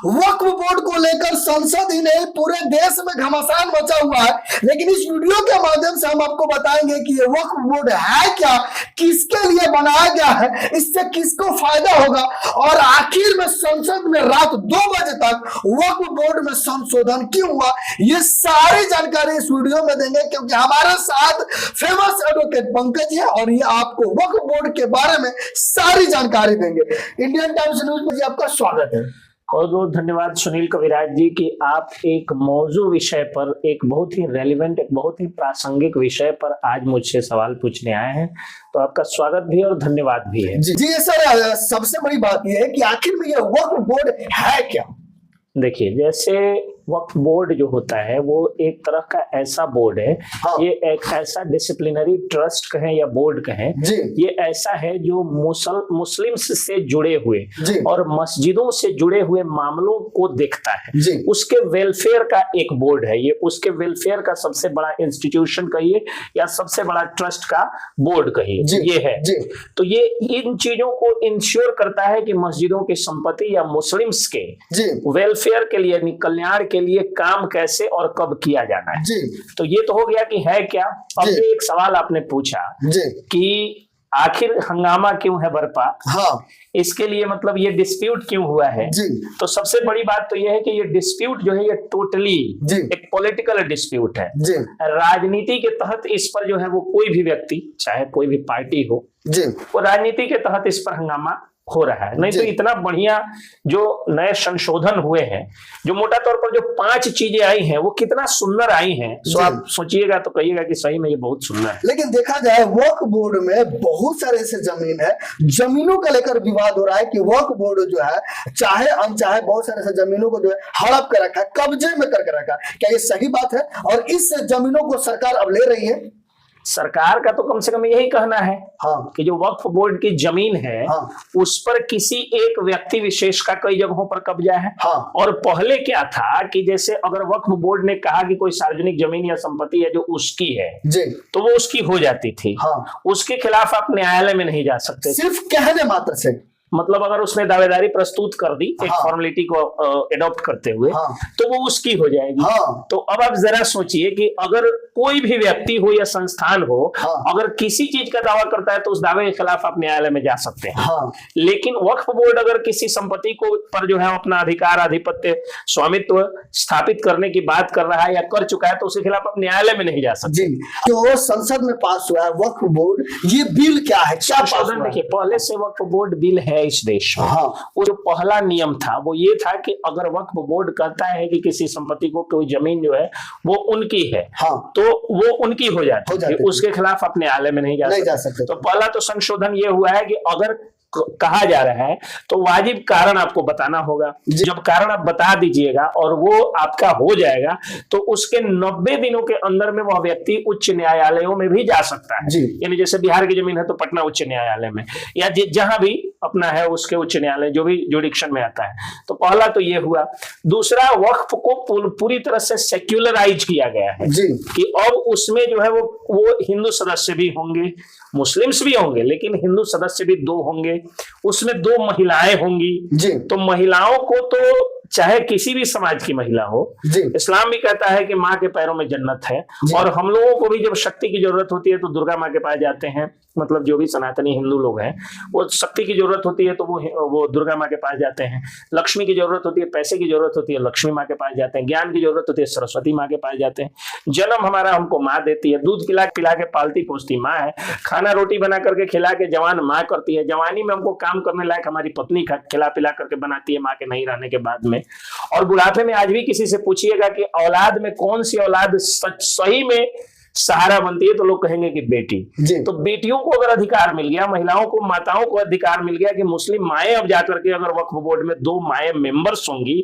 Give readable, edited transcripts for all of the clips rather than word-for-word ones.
वक्फ board को लेकर संसद ही नहीं पूरे देश में घमासान मचा हुआ है। लेकिन इस वीडियो के माध्यम से हम आपको बताएंगे कि ये वक्फ बोर्ड है क्या, किसके लिए बनाया गया है, इससे किसको फायदा होगा और आखिर में संसद में रात 2 बजे तक वक्फ बोर्ड में संशोधन क्यों हुआ, ये सारी जानकारी इस वीडियो में देंगे। क्योंकि हमारे साथ फेमस एडवोकेट पंकज है और ये आपको वक्फ बोर्ड के बारे में सारी जानकारी देंगे। इंडियन टाइम्स न्यूज में आपका स्वागत है। बहुत बहुत धन्यवाद सुनील कविराज जी कि आप एक मौजू विषय पर, एक बहुत ही रेलिवेंट, एक बहुत ही प्रासंगिक विषय पर आज मुझसे सवाल पूछने आए हैं। तो आपका स्वागत भी और धन्यवाद भी है। जी सर, सबसे बड़ी बात यह है कि आखिर में यह वक्फ बोर्ड है क्या? देखिए, जैसे वक्फ बोर्ड जो होता है वो एक तरह का ऐसा बोर्ड है, हाँ। ये एक ऐसा डिसिप्लिनरी ट्रस्ट कहें या बोर्ड कहें, ये ऐसा है जो मुस्लिम्स से जुड़े हुए और मस्जिदों से जुड़े हुए मामलों को देखता है। उसके वेलफेयर का एक बोर्ड है ये, उसके वेलफेयर का सबसे बड़ा इंस्टीट्यूशन कहिए या सबसे बड़ा ट्रस्ट का बोर्ड कहिए, ये है। तो ये इन चीजों को इंश्योर करता है कि मस्जिदों की संपत्ति या मुस्लिम्स के वेलफेयर के लिए, कल्याण के लिए काम कैसे और कब किया जाना है। तो ये तो हो गया कि है क्या। अब एक सवाल आपने पूछा कि आखिर हंगामा क्यों है बरपा, इसके लिए मतलब ये डिस्प्यूट क्यों हुआ है। तो सबसे बड़ी बात तो ये है कि ये डिस्प्यूट जो है ये टोटली एक पॉलिटिकल डिस्प्यूट है। राजनीति के तहत इस पर जो है वो कोई भी व्यक्ति, चाहे कोई भी पार्टी हो, वो राजनीति के तहत इस पर हंगामा हो रहा है। नहीं तो इतना बढ़िया जो नए संशोधन हुए हैं, जो मोटा तौर पर जो 5 चीजें आई हैं वो कितना सुंदर आई हैं। तो आप सोचिएगा तो कहिएगा कि सही में ये बहुत सुंदर है। लेकिन देखा जाए वक्फ बोर्ड में बहुत सारे ऐसे जमीन है, जमीनों का लेकर विवाद हो रहा है कि वक्फ बोर्ड जो है चाहे अनचाहे बहुत सारे ऐसे जमीनों को जो है हड़प कर रखा है, कब्जे में करके रखा है। क्या ये सही बात है? और इस जमीनों को सरकार अब ले रही है। सरकार का तो कम से कम यही कहना है कि जो वक्फ बोर्ड की जमीन है उस पर किसी एक व्यक्ति विशेष का कई जगहों पर कब्जा है। और पहले क्या था कि जैसे अगर वक्फ बोर्ड ने कहा कि कोई सार्वजनिक जमीन या संपत्ति है जो उसकी है तो वो उसकी हो जाती थी। उसके खिलाफ आप न्यायालय में नहीं जा सकते, सिर्फ कहने मात्र से। मतलब अगर उसने दावेदारी प्रस्तुत कर दी एक फॉर्मेलिटी को एडॉप्ट करते हुए तो वो उसकी हो जाएगी। तो अब आप जरा सोचिए कि अगर कोई भी व्यक्ति हो या संस्थान हो, अगर किसी चीज का दावा करता है तो उस दावे के खिलाफ आप न्यायालय में जा सकते हैं। लेकिन वक्फ बोर्ड अगर किसी संपत्ति को पर जो है अपना अधिकार, आधिपत्य, स्वामित्व स्थापित करने की बात कर रहा है या कर चुका है तो उसके खिलाफ आप न्यायालय में नहीं जा सकते। तो संसद में पास हुआ है वक्फ बोर्ड, ये बिल क्या है? क्या देखिए, पहले से वक्फ बोर्ड बिल है इस देश में। वो जो पहला नियम था वो ये था कि अगर वक्फ बोर्ड कहता है कि किसी संपत्ति को कोई जमीन जो है वो उनकी है, तो वो उनकी हो जाती है, उसके खिलाफ अपने न्यायालय में नहीं जा सकते। तो पहला तो संशोधन ये हुआ है कि अगर कहा जा रहा है तो वाजिब कारण आपको बताना होगा। जब कारण आप बता दीजिएगा और वो आपका हो जाएगा तो उसके 90 दिनों के अंदर में वह व्यक्ति उच्च न्यायालयों में भी जा सकता है। यानी जैसे बिहार की जमीन है तो पटना उच्च न्यायालय में या जहां भी अपना है उसके उच्च न्यायालय जो भी जुडिक्शन में आता है। तो पहला तो ये हुआ। दूसरा, वक्फ को पूरी तरह से सेक्युलराइज किया गया है कि अब उसमें जो है वो हिंदू सदस्य भी होंगे, मुस्लिम्स भी होंगे, लेकिन हिंदू सदस्य भी 2 होंगे, उसमें 2 महिलाएं होंगी। तो महिलाओं को तो चाहे किसी भी समाज की महिला हो, इस्लाम भी कहता है कि माँ के पैरों में जन्नत है। और हम लोगों को भी जब शक्ति की जरूरत होती है तो दुर्गा माँ के पास जाते हैं। मतलब जो भी सनातनी हिंदू लोग हैं वो शक्ति की जरूरत होती है तो वो दुर्गा माँ के पास जाते हैं। लक्ष्मी की जरूरत होती है, पैसे की जरूरत होती है, लक्ष्मी माँ के पास जाते हैं। ज्ञान की जरूरत होती है, सरस्वती माँ के पास जाते हैं। जन्म हमारा हमको माँ देती है, दूध पिला के पालती पोसती माँ है, खाना रोटी बना करके खिला के जवान माँ करती है, जवानी में हमको काम करने लायक हमारी पत्नी खिला पिला करके बनाती है माँ के नहीं रहने के बाद में। और बुढ़ापे में आज भी किसी से पूछिएगा कि औलाद में कौन सी औलाद सही में सहारा बनती है तो लोग कहेंगे कि बेटी। तो बेटियों को अगर अधिकार मिल गया, महिलाओं को, माताओं को अधिकार मिल गया कि मुस्लिम माएं अब जाकर के अगर वक्फ बोर्ड में 2 माएं मेंबर्स होंगी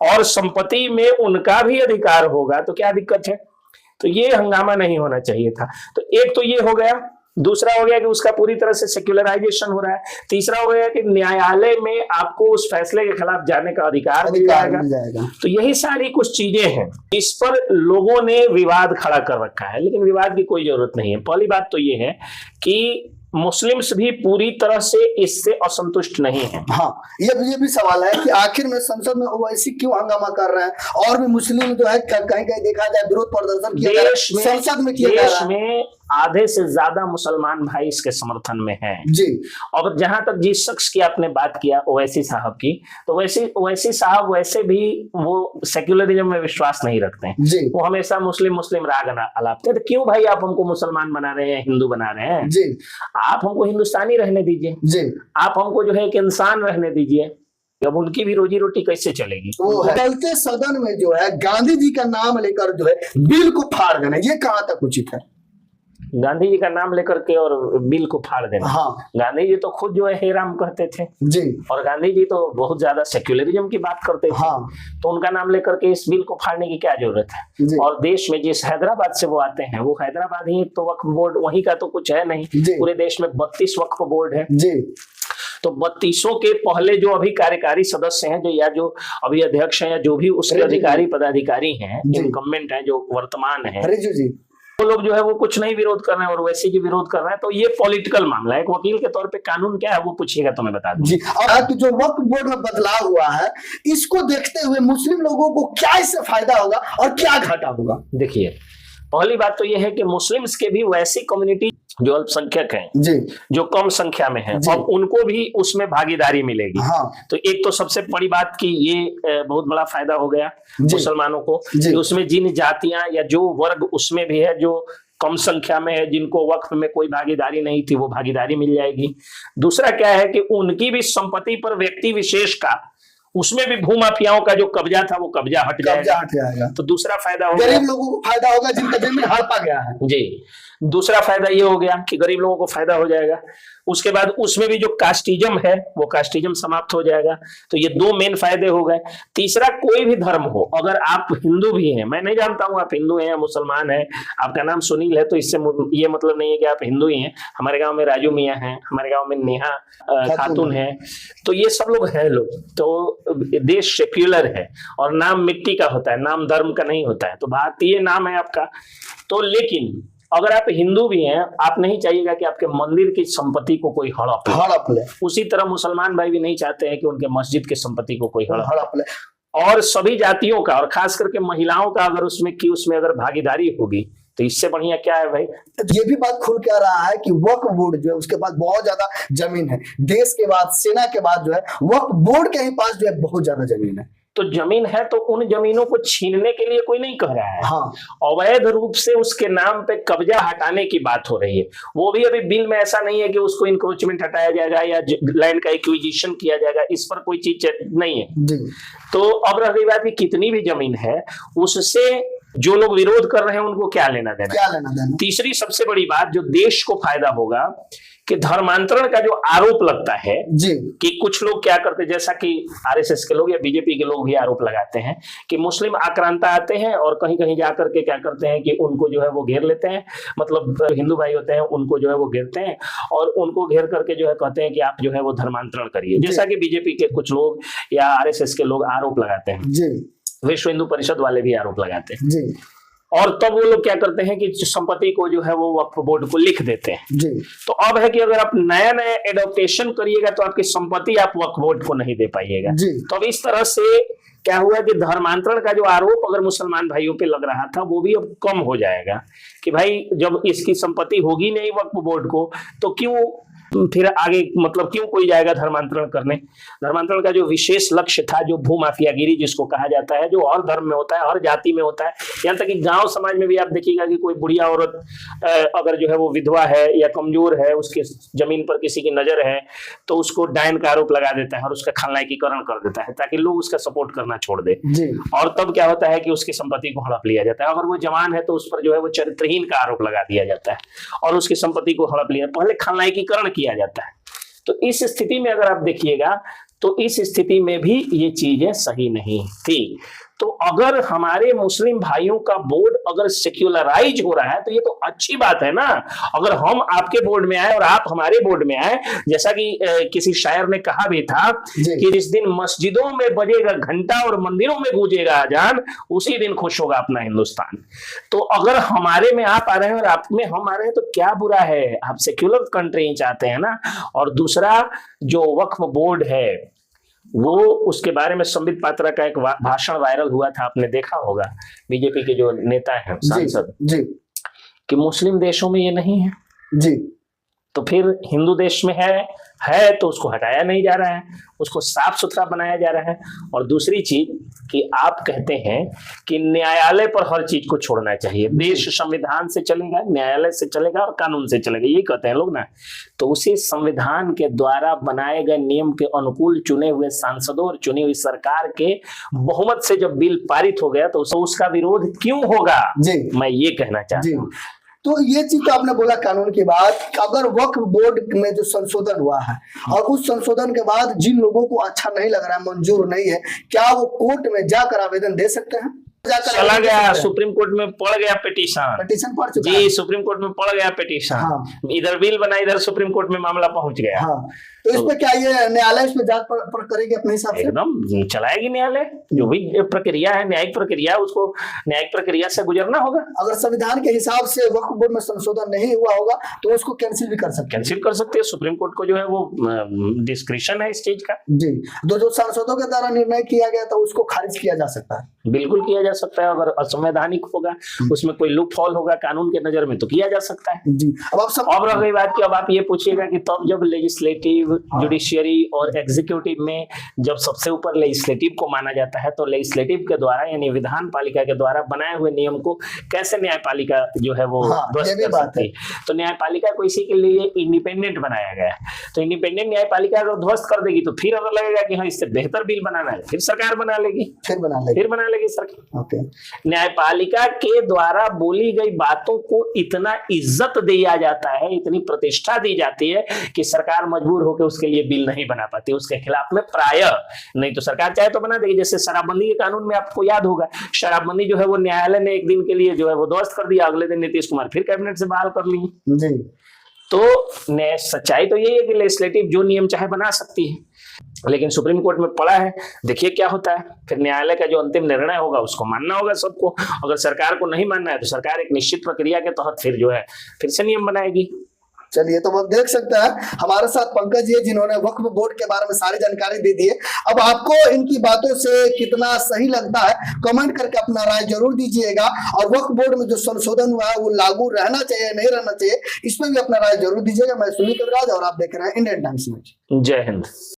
और संपत्ति में उनका भी अधिकार होगा तो क्या दिक्कत है। तो ये हंगामा नहीं होना चाहिए था। तो एक तो ये हो गया। दूसरा हो गया कि उसका पूरी तरह से सेक्युलराइजेशन हो रहा है। तीसरा हो गया कि न्यायालय में आपको उस फैसले के खिलाफ जाने का अधिकार मिल जाएगा। तो यही सारी कुछ चीजें हैं, इस पर लोगों ने विवाद खड़ा कर रखा है, लेकिन विवाद की कोई जरूरत नहीं है। पहली बात तो ये है कि मुस्लिम्स भी पूरी तरह से इससे असंतुष्ट नहीं है। हाँ, ये भी सवाल है कि आखिर में संसद में ओवैसी क्यों हंगामा कर रहे हैं, और भी मुस्लिम जो है कहीं कहीं देखा जाए विरोध प्रदर्शन किया जा रहा है, संसद में किया जा रहा है। देश में आधे से ज्यादा मुसलमान भाई इसके समर्थन में हैं जी। और जहां तक जिस शख्स की आपने बात किया ओवैसी साहब की, तो ओवैसी साहब वैसे भी वो सेक्युलरिज्म में विश्वास नहीं रखते हैं जी। वो हमेशा मुस्लिम राग अलापते हैं। तो क्यों भाई आप हमको मुसलमान बना रहे हैं, हिंदू बना रहे हैं जी। आप हमको हिंदुस्तानी रहने दीजिए जी। आप हमको जो है एक इंसान रहने दीजिए। अब उनकी भी रोजी रोटी कैसे चलेगी? वो चलते सदन में जो है गांधी जी का नाम लेकर जो है बिल को फाड़ देना, ये कहाँ तक उचित है? गांधी जी का नाम लेकर के और बिल को फाड़ देना। हाँ। गांधी जी तो खुद जो है हे राम कहते थे जी। और गांधी जी तो बहुत ज्यादा सेक्युलरिज्म की बात करते थे। हाँ। तो उनका नाम लेकर के इस बिल को फाड़ने की क्या जरूरत है? और देश में जिस हैदराबाद से वो आते हैं वो हैदराबाद ही तो वक्फ बोर्ड वहीं का तो कुछ है नहीं, पूरे देश में 32 वक्फ बोर्ड है जी। तो 32 के पहले जो अभी कार्यकारी सदस्य हैं, जो या जो अभी अध्यक्ष हैं या जो भी उसके अधिकारी पदाधिकारी हैं, इनकम्बेंट हैं, जो वर्तमान है, वो लोग जो है वो कुछ नहीं विरोध कर रहे हैं और वैसे ही विरोध कर रहे हैं। तो ये पॉलिटिकल मामला है। एक वकील के तौर पे कानून क्या है वो पूछिएगा तो मैं बता दूं जी। और जो वक्फ बोर्ड में बदलाव हुआ है, इसको देखते हुए मुस्लिम लोगों को क्या इससे फायदा होगा और क्या घाटा होगा? देखिए, पहली बात तो ये है कि मुस्लिम्स के भी वैसी कम्युनिटी जो अल्पसंख्यक हैं जी, जो कम संख्या में हैं, और उनको भी उसमें भागीदारी मिलेगी। हाँ। तो एक तो सबसे बड़ी बात कि ये बहुत बड़ा फायदा हो गया मुसलमानों को कि उसमें जिन जातियां या जो वर्ग उसमें भी है जो कम संख्या में है, जिनको वक्फ में कोई भागीदारी नहीं थी, वो भागीदारी मिल जाएगी। दूसरा क्या है कि उनकी भी संपत्ति पर व्यक्ति विशेष का, उसमें भी भूमाफियाओं का जो कब्जा था वो कब्जा हट जाएगा। तो दूसरा फायदा होगा, गरीब लोगों को फायदा होगा जिनका जमीन हड़पा गया है जी। दूसरा फायदा ये हो गया कि गरीब लोगों को फायदा हो जाएगा। उसके बाद उसमें भी जो कास्टिज्म है वो कास्टिज्म समाप्त हो जाएगा। तो ये दो मेन फायदे हो गए। तीसरा, कोई भी धर्म हो, अगर आप हिंदू भी हैं, मैं नहीं जानता हूं आप हिंदू हैं या मुसलमान हैं, आपका नाम सुनील है तो इससे ये मतलब नहीं है कि आप हिंदू ही हैं। हमारे गांव में राजू मियाँ हैं, हमारे गांव में नेहा खातून है, तो ये सब लोग हैं लोग। तो देश सेक्युलर है और नाम मिट्टी का होता है, नाम धर्म का नहीं होता है। तो भारतीय नाम है आपका। तो लेकिन अगर आप हिंदू भी हैं, आप नहीं चाहिएगा कि आपके मंदिर की संपत्ति को कोई हड़प ले। उसी तरह मुसलमान भाई भी नहीं चाहते हैं कि उनके मस्जिद की संपत्ति को कोई हड़प ले। और सभी जातियों का और खास करके महिलाओं का अगर उसमें अगर भागीदारी होगी तो इससे बढ़िया क्या है भाई? ये भी बात खुल के आ रहा है कि वक्फ बोर्ड जो है उसके पास बहुत ज्यादा जमीन है। देश के बाद, सेना के बाद जो है वक्फ बोर्ड के ही पास जो है बहुत ज्यादा जमीन है। तो जमीन है तो उन जमीनों को छीनने के लिए कोई नहीं कह रहा है। हाँ। अवैध रूप से उसके नाम पे कब्जा हटाने की बात हो रही है। वो भी अभी बिल में ऐसा नहीं है कि उसको इंक्रोचमेंट हटाया जाएगा या लैंड का एक्विजिशन किया जाएगा, इस पर कोई चीज नहीं है। तो अब रही बात कि कितनी भी जमीन है उससे जो लोग विरोध कर रहे हैं उनको क्या लेना देना। तीसरी सबसे बड़ी बात जो देश को फायदा होगा कि धर्मांतरण का जो आरोप लगता है जी, कि कुछ लोग क्या करते हैं, जैसा कि आरएसएस के लोग या बीजेपी के लोग भी आरोप लगाते हैं कि मुस्लिम आक्रांता आते हैं और कहीं कहीं जाकर के क्या करते हैं कि उनको जो है वो घेर लेते हैं, मतलब हिंदू भाई होते हैं उनको जो है वो घेरते हैं और उनको घेर करके जो है कहते हैं कि आप जो है वो धर्मांतरण करिए, जैसा कि बीजेपी के कुछ लोग या आरएसएस के लोग आरोप लगाते हैं जी। विश्व हिंदू परिषद वाले भी आरोप लगाते हैं जी। और तब वो लोग क्या करते हैं कि संपत्ति को जो है वो वक्फ बोर्ड को लिख देते हैं जी। तो अब है कि अगर आप नया एडॉप्टेशन करिएगा तो आपकी संपत्ति आप वक्फ बोर्ड को नहीं दे पाइएगा। तो अब इस तरह से क्या हुआ कि धर्मांतरण का जो आरोप अगर मुसलमान भाइयों पे लग रहा था वो भी अब कम हो जाएगा कि भाई जब इसकी संपत्ति होगी नहीं वक्फ बोर्ड को तो क्यों फिर आगे मतलब क्यों कोई जाएगा धर्मांतरण करने। धर्मांतरण का जो विशेष लक्ष्य था, जो भूमाफियागिरी जिसको कहा जाता है, जो हर धर्म में होता है, हर जाति में होता है, यहाँ तक कि गांव समाज में भी आप देखिएगा कि कोई बुढ़िया औरत अगर जो है वो विधवा है या कमजोर है, उसके जमीन पर किसी की नजर है तो उसको डायन का आरोप लगा देता है और उसका खलनायकीकरण कर देता है ताकि लोग उसका सपोर्ट करना छोड़ दे जी। और तब क्या होता है कि उसकी संपत्ति को हड़प लिया जाता है। अगर वो जवान है तो उस पर जो है वो चरित्रहीन का आरोप लगा दिया जाता है और उसकी संपत्ति को हड़प लिया, पहले खलनायकीकरण किया जाता है। तो इस स्थिति में अगर आप देखिएगा तो इस स्थिति में भी ये चीजें सही नहीं थी। तो अगर हमारे मुस्लिम भाइयों का बोर्ड अगर सेक्युलराइज हो रहा है तो ये तो अच्छी बात है ना। अगर हम आपके बोर्ड में आए और आप हमारे बोर्ड में आए, जैसा कि किसी शायर ने कहा भी था कि जिस दिन मस्जिदों में बजेगा घंटा और मंदिरों में गूंजेगा अजान, उसी दिन खुश होगा अपना हिंदुस्तान। तो अगर हमारे में आप आ रहे हैं और आप में हम आ रहे हैं तो क्या बुरा है, आप सेक्युलर कंट्री चाहते हैं ना। और दूसरा जो वक्फ बोर्ड है वो, उसके बारे में संबित पात्रा का एक भाषण वायरल हुआ था, आपने देखा होगा, बीजेपी के जो नेता हैं सांसद जी, कि मुस्लिम देशों में ये नहीं है जी, तो फिर हिंदू देश में है तो उसको हटाया नहीं जा रहा है, उसको साफ सुथरा बनाया जा रहा है। और दूसरी चीज कि आप कहते हैं कि न्यायालय पर हर चीज को छोड़ना चाहिए, देश संविधान से चलेगा, न्यायालय से चलेगा और कानून से चलेगा, ये कहते हैं लोग ना। तो उसी संविधान के द्वारा बनाए गए नियम के अनुकूल चुने हुए सांसदों और चुनी हुई सरकार के बहुमत से जब बिल पारित हो गया तो उसका विरोध क्यों होगा, मैं ये कहना चाहता हूँ। तो ये चीज तो आपने बोला कानून की बात, अगर वक्फ बोर्ड में जो संशोधन हुआ है और उस संशोधन के बाद जिन लोगों को अच्छा नहीं लग रहा है, मंजूर नहीं है, क्या वो कोर्ट में जाकर आवेदन दे सकते हैं? चला गया सुप्रीम कोर्ट में, पड़ गया पिटीशन पड़ चुका जी, सुप्रीम कोर्ट में पड़ गया पिटीशन। हाँ। इधर बिल बना, इधर सुप्रीम कोर्ट में मामला पहुंच गया। हाँ। तो इसमें क्या ये न्यायालय इसमें जांच करेगी अपने हिसाब से? एकदम चलाएगी न्यायालय, जो भी प्रक्रिया है, न्यायिक प्रक्रिया, उसको न्यायिक प्रक्रिया से गुजरना होगा। अगर संविधान के हिसाब से वक्फ बोर्ड में संशोधन नहीं हुआ होगा तो उसको कैंसिल भी कर सकते हैं। सुप्रीम कोर्ट को जो है वो डिस्क्रिशन है इस चीज का जी। तो जो सांसदों के द्वारा निर्णय किया गया था उसको खारिज किया जा सकता है, बिल्कुल किया जा सकता है। अगर असंवैधानिक होगा, उसमें कोई लूप हॉल होगा कानून के नजर में, तो किया जा सकता है जी। अब रह गई बात कि अब आप ये पूछिएगा कि तब जब लेजिस्लेटिव, जुडिशियरी और एग्जीक्यूटिव में जब सबसे ऊपर लेजिस्लेटिव को माना जाता है, तो लेजिस्लेटिव के द्वारा यानी विधान पालिका के द्वारा बनाए हुए नियम को कैसे न्यायपालिका जो है वो ध्वस्त कर सकती है। तो न्यायपालिका को इसी के लिए इंडिपेंडेंट बनाया गया है। तो इंडिपेंडेंट न्यायपालिका अगर ध्वस्त कर देगी तो फिर अगर लगेगा कि हाँ इससे बेहतर बिल बनाना है, फिर सरकार बना लेगी, फिर बना लेगी सरकार। न्यायपालिका के द्वारा बोली गई बातों को इतना इज्जत दिया जाता है, इतनी प्रतिष्ठा दी जाती है कि सरकार मजबूर होकर उसके लिए बिल नहीं बना पाती, उसके खिलाफ में प्रायः। नहीं तो सरकार चाहे तो बना देगी। जैसे शराबबंदी के कानून में आपको याद होगा, शराबबंदी जो है वो न्यायालय ने एक दिन के लिए जो है वो ध्वस्त कर दिया, अगले दिन नीतीश कुमार फिर कैबिनेट से बहाल कर ली जी। तो सच्चाई तो यही है कि लेजिस्लेटिव जो नियम चाहे बना सकती है, लेकिन सुप्रीम कोर्ट में पड़ा है, देखिए क्या होता है। फिर न्यायालय का जो अंतिम निर्णय होगा उसको मानना होगा सबको। अगर सरकार को नहीं मानना है तो सरकार एक निश्चित प्रक्रिया के तहत फिर जो है फिर से नियम बनाएगी। चलिए, तो आप देख सकते हैं हमारे साथ पंकज जी जिन्होंने वक्फ बोर्ड के बारे में सारी जानकारी दे दी है। अब आपको इनकी बातों से कितना सही लगता है कमेंट करके अपना राय जरूर दीजिएगा। और वक्फ बोर्ड में जो संशोधन हुआ है वो लागू रहना चाहिए नहीं रहना चाहिए, इसमें भी अपना राय जरूर दीजिएगा। मैं सुनील कविराज और आप देख रहे हैं इंडियन टाइम्स न्यूज। जय हिंद।